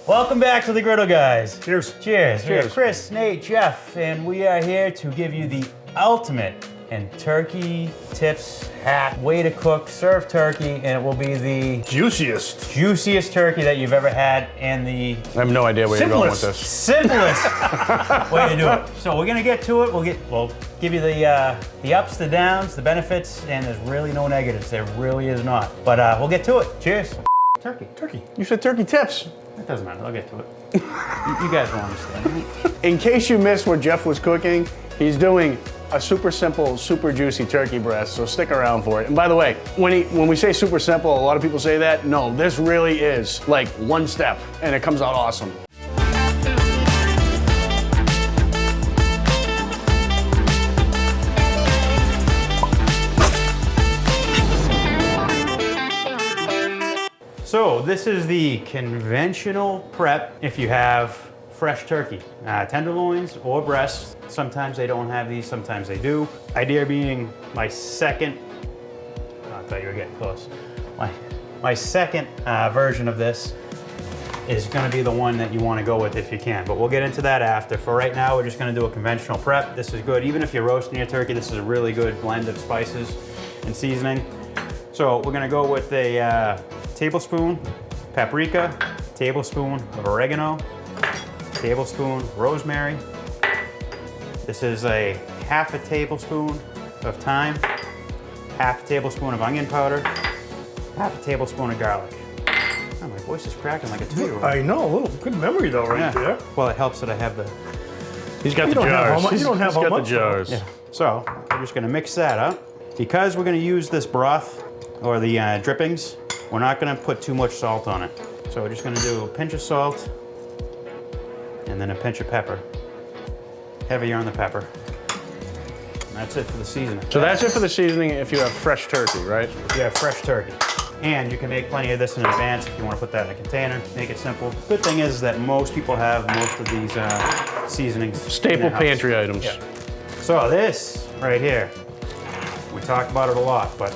Welcome back to the Griddle Guys. Cheers. Cheers. We Cheers. have Chris, Nate, Jeff, and we are here to give you the ultimate in turkey tips, hack, way to cook, serve turkey, and it will be the juiciest turkey that you've ever had, and the I have no idea where you're going with this. simplest way to do it. So we're gonna get to it. We'll give you the ups, the downs, the benefits, and there's really no negatives. There really is not. But we'll get to it. Cheers. Turkey. You said turkey tips. It doesn't matter. I'll get to it. You guys will understand. In case you missed what Jeff was cooking, he's doing a super simple, super juicy turkey breast, so stick around for it. And by the way, when we say super simple, a lot of people say that. No, this really is like one step, and it comes out awesome. So this is the conventional prep if you have fresh turkey. Tenderloins or breasts. Sometimes they don't have these, sometimes they do. Idea being my second, I thought you were getting close. My second version of this is gonna be the one that you wanna go with if you can, but we'll get into that after. For right now, we're just gonna do a conventional prep. This is good, even if you're roasting your turkey, this is a really good blend of spices and seasoning. So we're gonna go with a tablespoon paprika, tablespoon of oregano, tablespoon rosemary. This is a half a tablespoon of thyme, half a tablespoon of onion powder, half a tablespoon of garlic. Oh, my voice is cracking like a 2-year-old. I know, a little good memory though, right there. Well, it helps that I have the... He's got the jars. You don't have how He's got much, the jars. Yeah. So we're just gonna mix that up. Because we're gonna use this broth or the drippings, we're not gonna put too much salt on it. So we're just gonna do a pinch of salt and then a pinch of pepper. Heavier on the pepper. And that's it for the seasoning. So that's it for the seasoning if you have fresh turkey, right? Yeah, fresh turkey. And you can make plenty of this in advance if you want to put that in a container, make it simple. Good thing is that most people have most of these seasonings. Staple pantry items. Yeah. So this right here, we talked about it a lot, but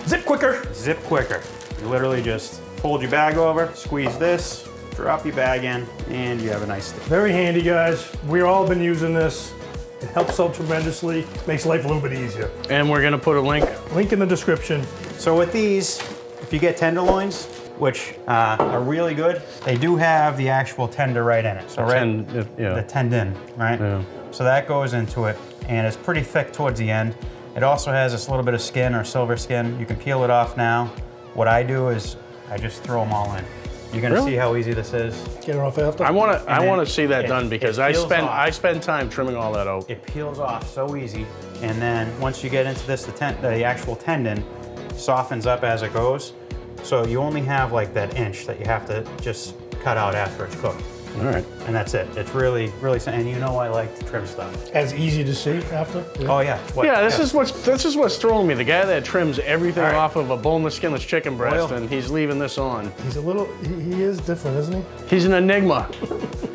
Zip quicker. zip quicker. You literally just fold your bag over, squeeze this, drop your bag in, and you have a nice stick. Very handy, guys. We've all been using this. It helps out tremendously, makes life a little bit easier. And we're gonna put a link. Link in the description. So with these, if you get tenderloins, which are really good, they do have the actual tender right in it. So the tendon, right? Yeah. So that goes into it, and it's pretty thick towards the end. It also has this little bit of skin or silver skin. You can peel it off now. What I do is I just throw them all in. You're gonna see how easy this is. Get it off after. I wanna see that done because I peels spend time trimming all that out. It peels off so easy, and then once you get into this, the actual tendon softens up as it goes. So you only have like that inch that you have to just cut out after it's cooked. All right. And that's it. It's really, really, and you know I like to trim stuff. As easy to see after. Oh yeah. This is what's throwing me. The guy that trims everything off of a boneless, skinless chicken breast, and he's leaving this on. He's a little, he is different, isn't he? He's an enigma.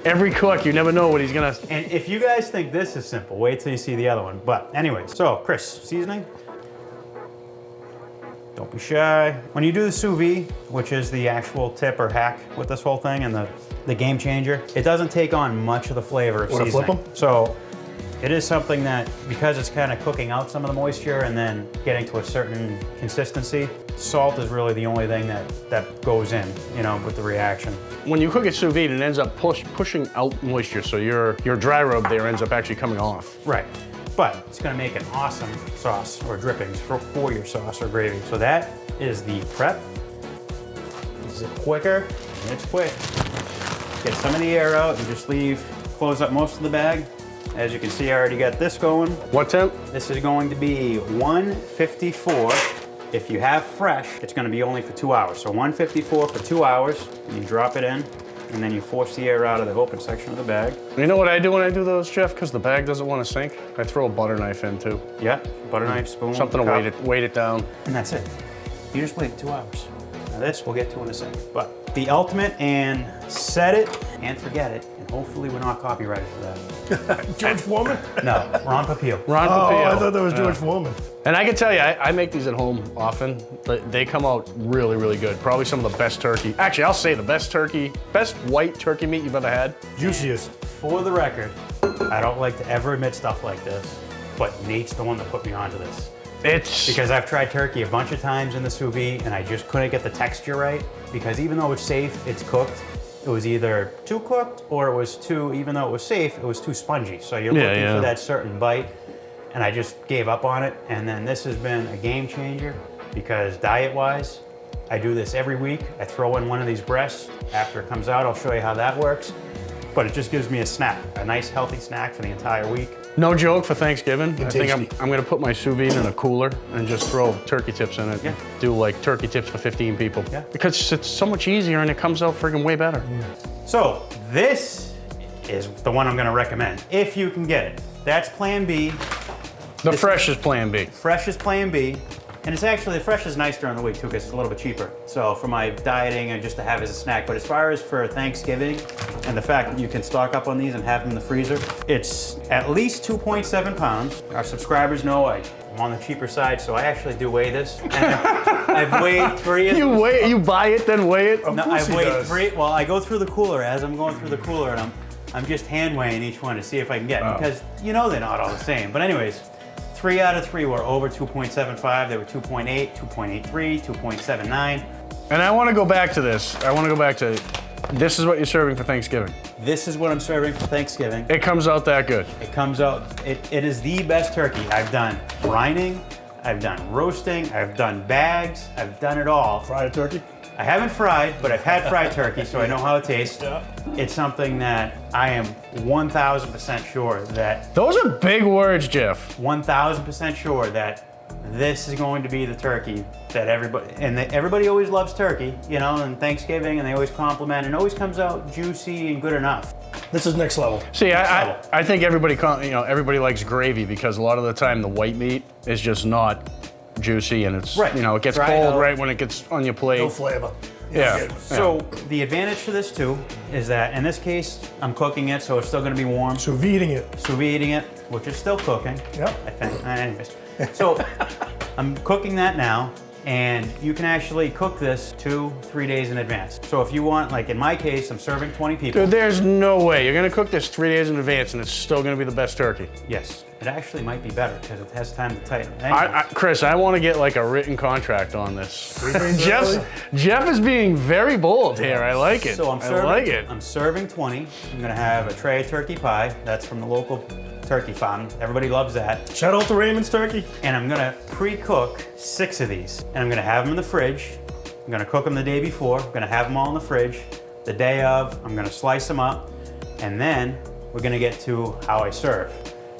Every cook, you never know what he's gonna. And if you guys think this is simple, wait till you see the other one. But anyway, so Chris, seasoning. Don't be shy. When you do the sous vide, which is the actual tip or hack with this whole thing and the game changer, it doesn't take on much of the flavor of Or seasoning. flip 'em? So it is something that, because it's kind of cooking out some of the moisture and then getting to a certain consistency, salt is really the only thing that goes in, you know, with the reaction. When you cook it sous vide, it ends up pushing out moisture, so your dry rub there ends up actually coming off. Right. But it's gonna make an awesome sauce or drippings for your sauce or gravy. So that is the prep. This is quicker, and it's quick. Get some of the air out and just close up most of the bag. As you can see, I already got this going. What temp? This is going to be 154. If you have fresh, it's gonna be only for 2 hours. So 154 for 2 hours, and you drop it in, and then you force the air out of the open section of the bag. You know what I do when I do those, Jeff? Because the bag doesn't want to sink? I throw a butter knife in too. Yeah, butter knife, spoon. Something to cup. weight it down. And that's it. You just wait 2 hours. Now this we'll get to in a second. But the ultimate and set it and forget it, and hopefully we're not copyrighted for that. George Foreman? No, Ron Papio. Ron Oh, Papio. I thought that was George Foreman. And I can tell you, I make these at home often, but they come out really, really good. Probably some of the best turkey. Actually, I'll say the best white turkey meat you've ever had. Juiciest. For the record, I don't like to ever admit stuff like this, but Nate's the one that put me onto this. It's Because I've tried turkey a bunch of times in the sous vide and I just couldn't get the texture right, because even though it's safe, it's cooked, it was either too cooked or it was too, even though it was safe, it was too spongy. So you're looking for that certain bite, and I just gave up on it. And then this has been a game changer, because diet-wise, I do this every week. I throw in one of these breasts. After it comes out, I'll show you how that works. But it just gives me a snack, a nice healthy snack for the entire week. no joke for Thanksgiving. I think tasty. I'm gonna put my sous vide in a cooler and just throw turkey tips in it. Yeah. Do like turkey tips for 15 people. Yeah. Because it's so much easier and it comes out friggin' way better. So this is the one I'm gonna recommend, if you can get it. That's Plan B. The fresh is Plan B. Fresh is Plan B. And it's actually, the fresh is nice during the week too, because it's a little bit cheaper. So for my dieting and just to have as a snack. But as far as for Thanksgiving, and the fact that you can stock up on these and have them in the freezer, it's at least 2.7 pounds. Our subscribers know I'm on the cheaper side, so I actually do weigh this. And I've weighed 3 of them. You buy it, then weigh it? No, I've weighed 3. Well, I go through the cooler as I'm going through the cooler, and I'm just hand weighing each one to see if I can get, because you know they're not all the same. But anyways, 3 out of 3 were over 2.75. They were 2.8, 2.83, 2.79. And I wanna go back to this. This is what you're serving for Thanksgiving. This is what I'm serving for Thanksgiving. It comes out that good. It comes out, it is the best turkey. I've done brining, I've done roasting, I've done bags, I've done it all. Fried turkey? I haven't fried, but I've had fried turkey, so I know how it tastes. Yeah. It's something that I am 1,000% sure that, Those are big words, Jeff. 1,000% sure that this is going to be the turkey that everybody always loves turkey, you know, and Thanksgiving, and they always compliment, and it always comes out juicy and good enough. This is next level. See, I think everybody likes gravy, because a lot of the time the white meat is just not juicy, and it's Right. it gets Dried cold out. right when it gets on your plate. No flavor. Yeah. So the advantage to this too is that in this case, I'm cooking it, so it's still gonna be warm. Sous videing it. Sous videing it, which is still cooking. Yep. I think. Anyways, so I'm cooking that now, and you can actually cook this 2-3 days in advance. So if you want, like in my case, I'm serving 20 people. Dude, there's no way you're gonna cook this 3 days in advance and it's still gonna be the best turkey. Yes, it actually might be better because it has time to tighten. Chris, I want to get like a written contract on this. grains early. Jeff is being very bold here. I like it. So I like it. I'm serving 20. I'm gonna have a tray of turkey pie. That's from the local turkey farm. Everybody loves that. Shout out to Raymond's Turkey. And I'm gonna pre-cook 6 of these. And I'm gonna have them in the fridge. I'm gonna cook them the day before. I'm gonna have them all in the fridge. The day of, I'm gonna slice them up. And then we're gonna get to how I serve.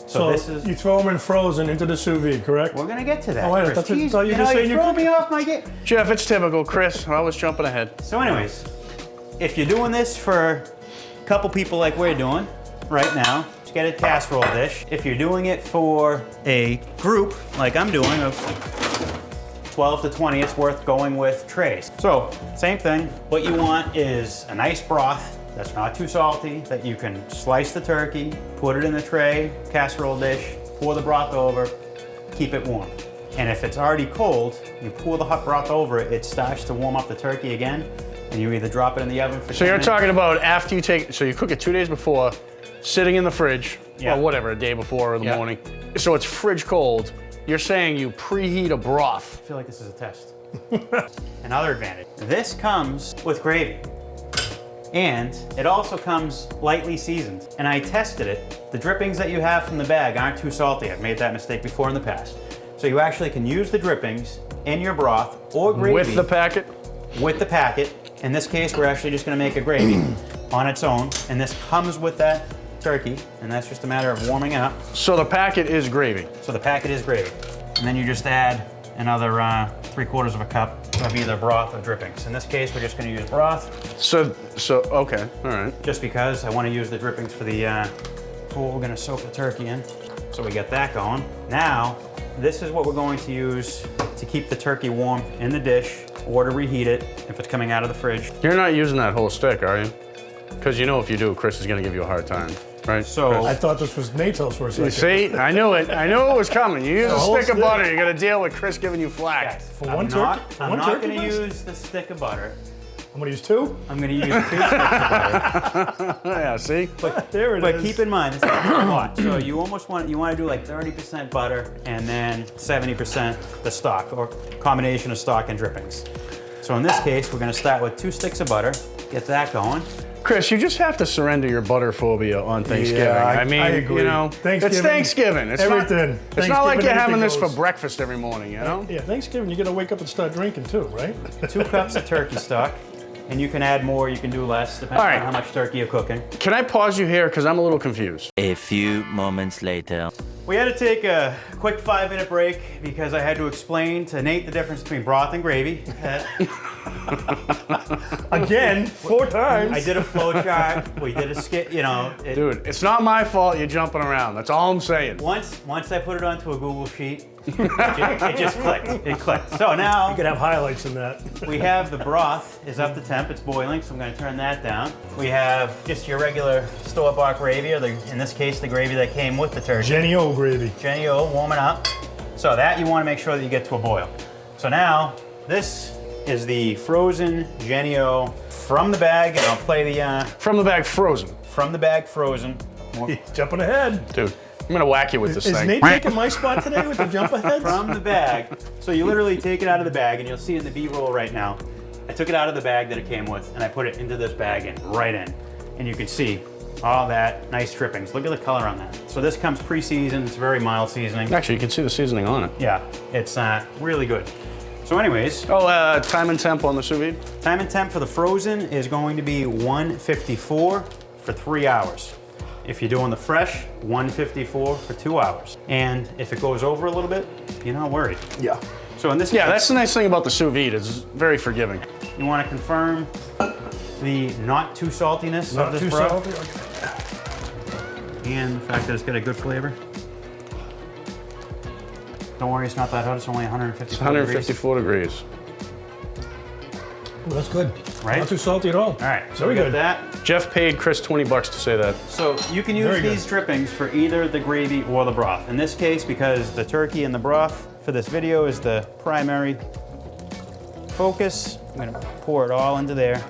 So this is, you throw them in frozen into the sous vide, correct? we're gonna get to that. Oh, wait, Chris. that's what- Jeez, thought you you were know, just saying you you throw cook me it. off my game. Jeff, it's typical. Chris, I was jumping ahead. So anyways, if you're doing this for a couple people like we're doing right now, just get a casserole dish. If you're doing it for a group like I'm doing of 12 to 20, it's worth going with trays. So same thing, what you want is a nice broth that's not too salty, that you can slice the turkey, put it in the tray, casserole dish, pour the broth over, keep it warm. And if it's already cold, you pour the hot broth over it, it starts to warm up the turkey again, and you either drop it in the oven for So 10 you're minutes. talking about after you take, so you cook it 2 days before, sitting in the fridge, Yeah. or whatever, a day before or the Yeah. morning. So it's fridge cold. You're saying you preheat a broth. I feel like this is a test. Another advantage. This comes with gravy. And it also comes lightly seasoned. And I tested it. The drippings that you have from the bag aren't too salty. I've made that mistake before in the past. So you actually can use the drippings in your broth or gravy. With the packet? With the packet. In this case, we're actually just gonna make a gravy on its own. And this comes with that turkey. And that's just a matter of warming it up. So the packet is gravy. So the packet is gravy. And then you just add another 3/4 of a cup of either broth or drippings. In this case, we're just gonna use broth, So okay, all right. just because I wanna use the drippings for what we're gonna soak the turkey in. So we get that going. Now, this is what we're going to use to keep the turkey warm in the dish or to reheat it if it's coming out of the fridge. You're not using that whole stick, are you? Because you know if you do, Chris is going to give you a hard time, right? So I thought this was Nate's house for a second. You see, I knew it. I knew it was coming. You use a whole stick of stick. butter, you're going to deal with Chris giving you flack. For I'm one not, turkey? I'm One not turkey going to breast? use the stick of butter. I'm gonna use 2. I'm going to use 2 sticks of butter. Yeah, see? There it But is. keep in mind, it's not a lot. So you almost want to do like 30% butter and then 70% the stock, or combination of stock and drippings. So in this case, we're going to start with 2 sticks of butter. Get that going. Chris, you just have to surrender your butter phobia on Thanksgiving. Yeah, I mean, I agree. you know, Thanksgiving, it's Thanksgiving. It's everything. Not, it's not like you're having Thanksgiving, this for everything breakfast every morning, you know? Yeah, Thanksgiving, you gotta wake up and start drinking too, right? 2 cups of turkey stock. And you can add more, you can do less, depending All right. on how much turkey you're cooking. Can I pause you here? Because I'm a little confused. A few moments later. We had to take a quick 5-minute break because I had to explain to Nate the difference between broth and gravy. Again, 4 times. I did a flow chart. We did a skit, you know. Dude, it's not my fault you're jumping around. That's all I'm saying. Once I put it onto a Google sheet, it just clicked. It clicked. So now You could have highlights in that. we have the broth is up to temp. It's boiling, so I'm going to turn that down. We have just your regular store-bought gravy, or in this case, the gravy that came with the turkey. Jenny O gravy. Jenny O warming up. So that you want to make sure that you get to a boil. So now this is the frozen Jenny O from the bag, and I'll play the From the bag, frozen. from the bag frozen. He's jumping ahead. Dude, I'm going to whack you with this Is thing. Nate taking my spot today with the jump ahead? From the bag. So you literally take it out of the bag, and you'll see in the B-roll right now. I took it out of the bag that it came with, and I put it into this bag and right in. And you can see all that nice drippings. Look at the color on that. So this comes pre-seasoned. It's very mild seasoning. Actually, you can see the seasoning on it. Yeah, it's really good. So anyways, Oh, time and temp on the sous vide? time and temp for the frozen is going to be 154 for 3 hours. If you're doing the fresh, 154 for 2 hours. And if it goes over a little bit, you're not worried. Yeah. So in this Yeah, case, that's the nice thing about the sous vide. It's very forgiving. you want to confirm the not too saltiness Not of this too broth, salty. and the fact that it's got a good flavor. Don't worry, it's not that hot. It's only 154 degrees. 154 degrees. Well, that's good. Right? Not too salty at all. All right, so Very we got good. that. Jeff paid Chris 20 bucks to say that. So you can use Very good. these drippings for either the gravy or the broth. In this case, because the turkey and the broth for this video is the primary focus, I'm gonna pour it all into there.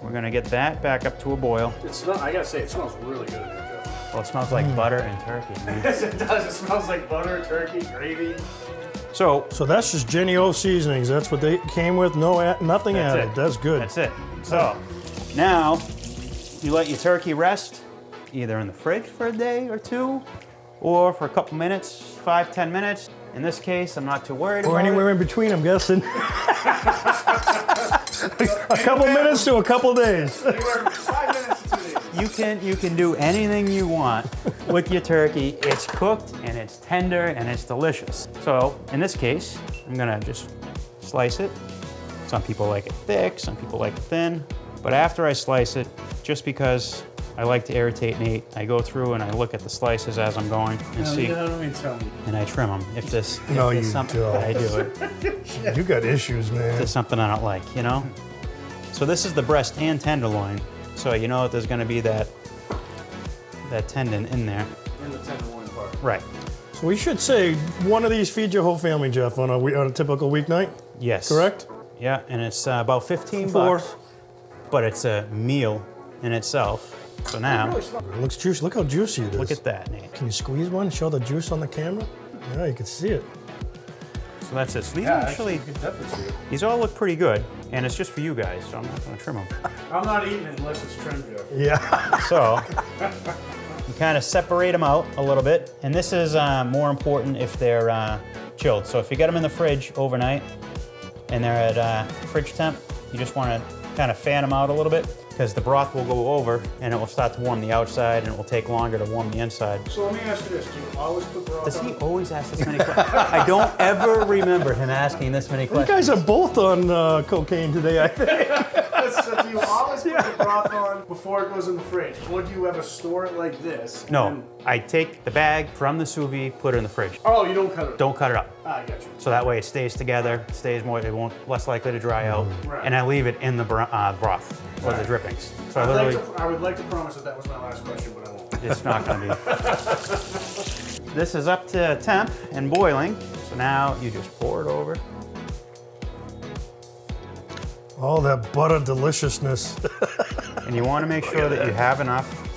We're gonna get that back up to a boil. I gotta say, it smells really good in here, Jeff. Well, it smells like butter and turkey. man. Yes, it does. It smells like butter, turkey, gravy. So So that's just Jenny O seasonings. That's what they came with. Nothing That's added. it. That's good. that's it. So now you let your turkey rest either in the fridge for a day or two, or for a couple minutes, 5-10 minutes. In this case, I'm not too worried Or about anywhere it. in between, I'm guessing. A couple minutes to a couple days. 5 minutes to 2 days. You can do anything you want with your turkey. It's cooked and it's tender and it's delicious. So in this case, I'm gonna just slice it. Some people like it thick, some people like it thin. But after I slice it, just because I like to irritate Nate, I go through and I look at the slices as I'm going and see, and I trim them. If there's No, you something, don't. I do it. You got issues, man. There's something I don't like, you know? So this is the breast and tenderloin. So you know that there's gonna be that tendon in there. In the tenderloin part. Right. So we should say one of these feed your whole family, Jeff, on a typical weeknight, Yes. correct? Yeah, and it's about 15 For- bucks, but it's a meal in itself. So now, It looks juicy. Look how juicy it is. look at that, Nate. Can you squeeze one? Show the juice on the camera? Yeah, you can see it. So that's it. So these actually, definitely see it. these all look pretty good, and it's just for you guys, so I'm not gonna trim them. I'm not eating it unless it's trimmed, Jeff. Yeah. So you kind of separate them out a little bit, and this is more important if they're chilled. So if you get them in the fridge overnight and they're at fridge temp, you just want to kind of fan them out a little bit because the broth will go over and it will start to warm the outside and it will take longer to warm the inside. So let me ask you this. Do you always put broth Does on? he always ask this many questions? I don't ever remember him asking this many You questions. guys are both on cocaine today, I think. So do you always put the broth on before it goes in the fridge? Or do you ever store it like this? No, I take the bag from the sous vide, put it in the fridge. Oh, you don't cut it? Don't cut it up. I got you. So that way it stays together, stays more, it won't, less likely to dry out. Right. And I leave it in the broth or the drippings. So I would like to promise that was my last question, but I won't. it's not gonna be. This is up to temp and boiling. So now you just pour it over. Oh, that butter deliciousness. And you wanna make sure that you have enough.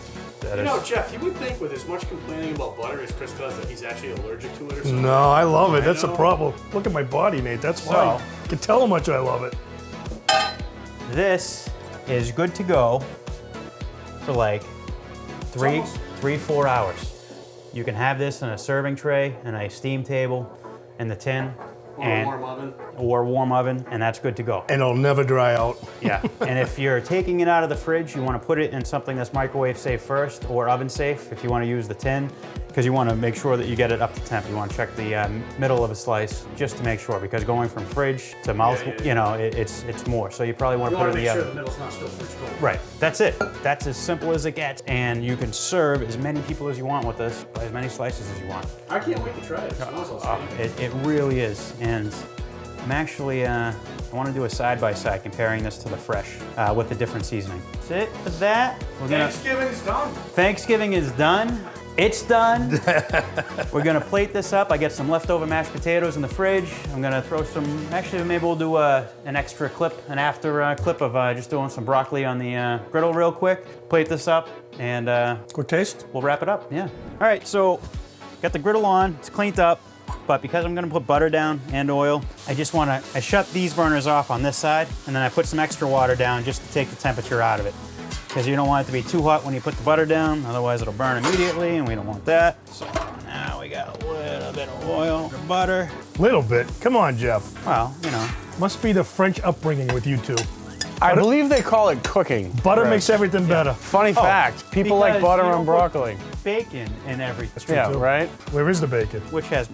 That You know, is, Jeff, you would think with as much complaining about butter as Chris does that he's actually allergic to it or something. No, I love it. I That's a know. problem. Look at my body, Nate. That's So- why. You can tell how much I love it. this is good to go for like three, 4 hours. You can have this in a serving tray, and a steam table, in the tin, Or a warm oven. or warm oven, and that's good to go. And it'll never dry out. Yeah, and if you're taking it out of the fridge, you want to put it in something that's microwave safe first, or oven safe if you want to use the tin, because you want to make sure that you get it up to temp. You want to check the middle of a slice just to make sure, because going from fridge to mouth, yeah. you know, it's more. So you probably want You to put want it to in make the sure oven. the middle's not still fridge cold. Right, that's it. That's as simple as it gets, and you can serve as many people as you want with this, as many slices as you want. I can't wait to try it. It smells outstanding. It really is, and I'm actually, I want to do a side-by-side comparing this to the fresh with the different seasoning. That's it for that. We're gonna, Thanksgiving's done. Thanksgiving is done. It's done. We're gonna plate this up. I get some leftover mashed potatoes in the fridge. I'm gonna throw some, actually maybe we'll do an extra clip, an after clip of just doing some broccoli on the griddle real quick. Plate this up and Good taste? we'll wrap it up, yeah. All right, so got the griddle on, it's cleaned up, but because I'm gonna put butter down and oil, I shut these burners off on this side, and then I put some extra water down just to take the temperature out of it. Because you don't want it to be too hot when you put the butter down, otherwise it'll burn immediately, and we don't want that. So now we got a little bit of oil, butter. Little bit. Come on, Jeff. Well, you know, Must be the French upbringing with you two. I believe they call it cooking. Butter Chris. makes everything better. Funny fact, people like because butter you on don't put broccoli. bacon in everything. True, Yeah, too. right? Where is the bacon? Which has.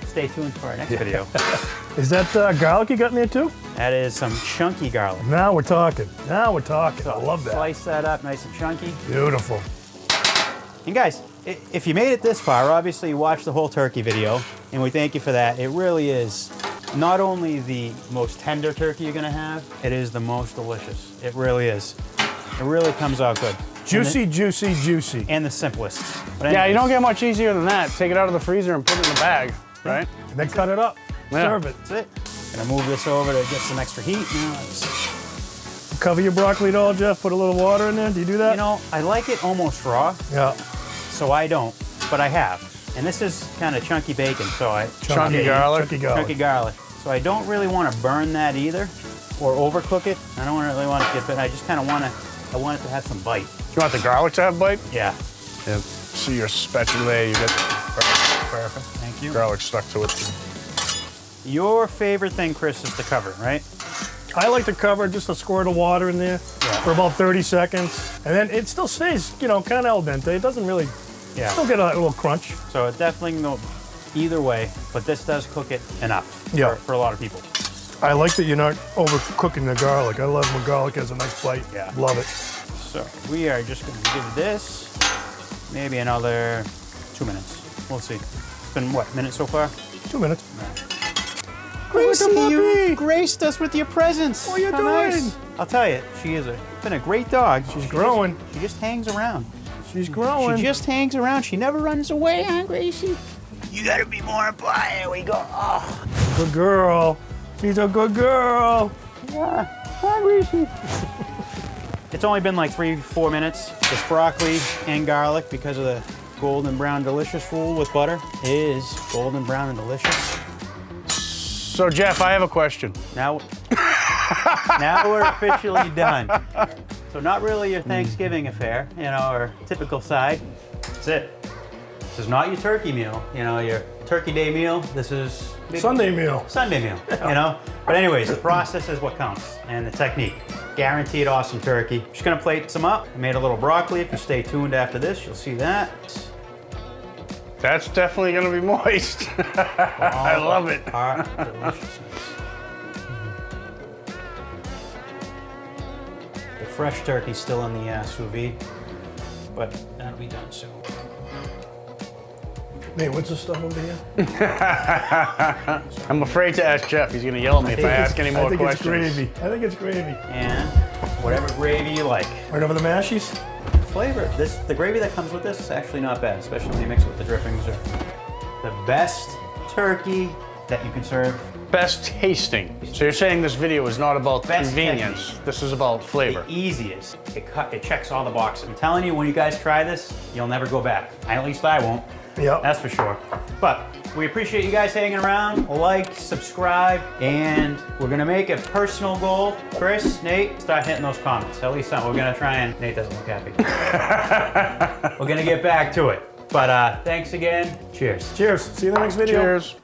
Stay tuned for our next video. Is that garlic you got in there too? That is some chunky garlic. Now we're talking. Now we're talking. I love that. Slice that up nice and chunky. Beautiful. And guys, if you made it this far, obviously you watched the whole turkey video, and we thank you for that. It really is not only the most tender turkey you're gonna have, it is the most delicious. It really is. It really comes out good. Juicy, juicy, juicy. And the simplest. But Yeah, you anyways, don't get much easier than that. Take it out of the freezer and put it in the bag, right? And then cut it up. Yeah. Serve it. That's it. Gonna move this over to get some extra heat. Now let's, Cover your broccoli at all, Jeff? Put a little water in there? Do you do that? you know, I like it almost raw, Yeah. so I don't, but I have. And this is kind of chunky bacon, so I Chunky garlic. Chunky garlic. chunky garlic. So I don't really want to burn that either, or overcook it. I don't really want to get, but I just kind of want it to have some bite. You want the garlic to have bite? Yeah. Yeah. See your spatula, you get Perfect. Thank you. garlic stuck to it. Your favorite thing, Chris, is to cover, right? I like to cover just a squirt of water in there for about 30 seconds. And then it still stays, kind of al dente. It doesn't really, Yeah. still get a little crunch. So it definitely can go either way, but this does cook it enough Yeah. for a lot of people. I like that you're not overcooking the garlic. I love when garlic has a nice bite. Yeah. Love it. So we are just going to give this maybe another 2 minutes. We'll see. It's been what, minute so far? 2 minutes. Gracie, puppy. you graced us with your presence. What are you How doing? nice. I'll tell you, she is been a great dog. She's growing. She just hangs around. She's growing. She just hangs around. She never runs away, huh, Gracie? You gotta be more quiet. Here we go. Oh, Good girl. She's a good girl. yeah. Hi, Gracie. It's only been like 3-4 minutes. This broccoli and garlic, because of the golden brown delicious rule with butter, is golden brown and delicious. So Jeff, I have a question. Now, now we're officially done. So not really your Thanksgiving affair, or typical side. That's it. This is not your turkey meal, your turkey day meal. This is Sunday meal. Sunday meal, But anyways, the process is what counts, and the technique. Guaranteed awesome turkey. Just gonna plate some up. I made a little broccoli. If you stay tuned after this, you'll see that. That's definitely gonna be moist. I love it. Our deliciousness. fresh turkey still in the sous vide, but that'll be done soon. Nate, what's this stuff over here? I'm afraid to ask Jeff. He's gonna yell at me if I ask any more questions. I think it's gravy. I think it's gravy. And whatever gravy you like. Right over the mashies? Flavor. The gravy that comes with this is actually not bad, especially when you mix it with the drippings. The best turkey that you can serve. Best tasting. So you're saying this video is not about Best convenience. technique. This is about flavor. The easiest. It checks all the boxes. I'm telling you, when you guys try this, you'll never go back. At least I won't. Yep. That's for sure. But we appreciate you guys hanging around. Like, subscribe, and we're gonna make a personal goal. Chris, Nate, start hitting those comments. At least some. We're gonna try and. Nate doesn't look happy. We're gonna get back to it. But thanks again. Cheers. Cheers. See you in the next video. Cheers.